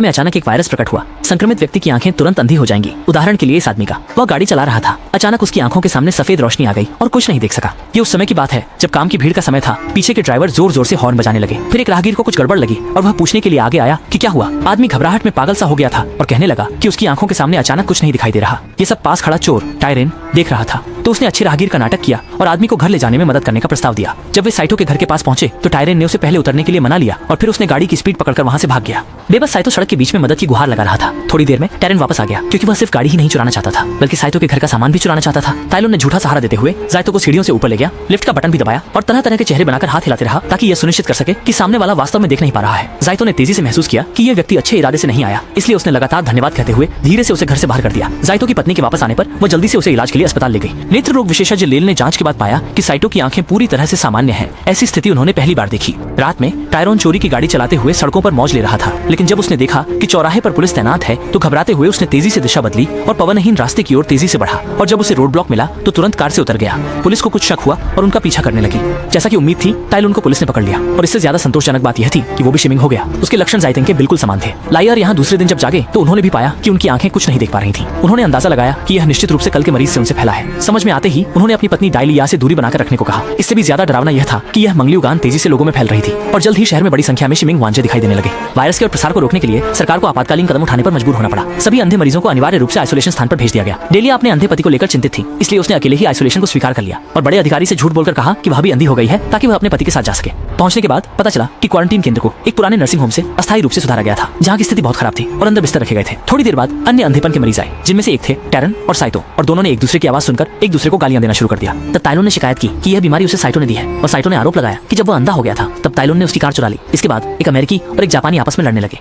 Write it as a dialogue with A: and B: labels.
A: में अचानक एक वायरस प्रकट हुआ। संक्रमित व्यक्ति की आंखें तुरंत अंधी हो जाएंगी। उदाहरण के लिए इस आदमी का, वह गाड़ी चला रहा था, अचानक उसकी आंखों के सामने सफेद रोशनी आ गई और कुछ नहीं देख सका। ये उस समय की बात है जब काम की भीड़ का समय था। पीछे के ड्राइवर जोर जोर से हॉर्न बजाने लगे। फिर एक राहगीर को कुछ गड़बड़ लगी और वह पूछने के लिए आगे आया कि क्या हुआ। आदमी घबराहट में पागल सा हो गया था और कहने लगा कि उसकी आंखों के सामने अचानक कुछ नहीं दिखाई दे रहा। ये सब पास खड़ा चोर टायरेन देख रहा था, तो उसने अच्छे राहगीर का नाटक किया और आदमी को घर ले जाने में मदद करने का प्रस्ताव दिया। जब वे साइटो के घर के पास पहुंचे तो टायरेन ने उसे पहले उतरने के लिए मना लिया और फिर उसने गाड़ी की स्पीड पकड़कर वहां से भाग गया। बेबस साइटो सड़क के बीच में मदद की गुहार लगा रहा था। थोड़ी देर में टायरेन वापस आ गया, क्योंकि वह सिर्फ गाड़ी ही नहीं चुराना चाहता था बल्कि साइटो के घर का सामान भी चुराना चाहता था। ताइलोन ने झूठा सहारा देते हुए साइटो को सीढ़ियों से ऊपर ले गया, लिफ्ट का बटन भी दबाया और तरह तरह के चेहरे बनाकर हाथ हिलाते रहा ताकि यह सुनिश्चित कर सके कि सामने वाला वास्तव में देख नहीं पा रहा है। जाइतो ने तेजी से महसूस किया कि यह व्यक्ति अच्छे इरादे से नहीं आया, इसलिए उसने लगातार धन्यवाद कहते हुए धीरे से उसे घर से बाहर कर दिया। जाइतो की पत्नी के वापस आने पर वो जल्दी से उसे इलाज के लिए अस्पताल ले गई। नेत्र रोग विशेषज्ञ लेल ने जांच के बाद पाया कि साइटो की आंखें पूरी तरह से सामान्य हैं। ऐसी स्थिति उन्होंने पहली बार देखी। रात में टायरोन चोरी की गाड़ी चलाते हुए सड़कों पर मौज ले रहा था, लेकिन जब उसने देखा कि चौराहे पर पुलिस तैनात है तो घबराते हुए उसने तेजी से दिशा बदली और पवनहीन रास्ते की ओर तेजी से बढ़ा। और जब उसे रोड ब्लॉक मिला तो तुरंत कार से उतर गया। पुलिस को कुछ शक हुआ और उनका पीछा करने लगी। जैसा कि उम्मीद थी, टायलोन को पुलिस ने पकड़ लिया और इससे ज्यादा संतोषजनक बात यह थी कि वो भी शिमिंग हो गया। उसके लक्षण जाइतेंग के बिल्कुल समान थे। लायर यहाँ दूसरे दिन जब जागे तो उन्होंने भी पाया कि उनकी आंखें कुछ नहीं देख पा रही थी। उन्होंने अंदाजा लगाया कि यह निश्चित रूप से कल के मरीज से उनसे फैला है। समझ में आते ही उन्होंने अपनी पत्नी डायलिया से दूरी बनाकर रखने को कहा। इससे भी ज्यादा डरावना यह था कि यह मंगलयुगान तेजी से लोगों में फैल रही थी और जल्द ही शहर में बड़ी संख्या में शिमिंग वांजे दिखाई देने लगे। वायरस के प्रसार को रोकने के लिए सरकार को आपातकालीन कदम उठाने पर मजबूर होना पड़ा। सभी अंधे मरीजों को अनिवार्य रूप से आइसोलेशन स्थान पर भेज दिया गया। डेलिया अपने अंधे पति को लेकर चिंतित थी, इसलिए उसने अकेले ही आइसोलेशन को स्वीकार कर लिया और बड़े अधिकारी से झूठ बोलकर कहा कि वह भी अंधी हो गई है ताकि वह अपने पति के साथ जा सके। पहुंचने के बाद पता चला कि क्वारंटीन केंद्र को एक पुराने नर्सिंग होम से अस्थायी रूप से सुधारा गया था, जहां की स्थिति बहुत खराब थी और अंदर बिस्तर रखे गए थे। थोड़ी देर बाद अन्य अंधेपन के मरीज आए, जिनमें से एक थे टैरन और साइटो, और दोनों ने एक दूसरे की आवाज सुनकर एक दूसरे को गालियां देना शुरू कर दिया। तब ताइलोन ने शिकायत की कि यह बीमारी उसे साइटो ने दी है और साइटो ने आरोप लगाया कि जब वह अंधा हो गया था तब ताइलोन ने उसकी कार चुरा ली। इसके बाद एक अमेरिकी और एक जापानी आपस में लड़ने लगे।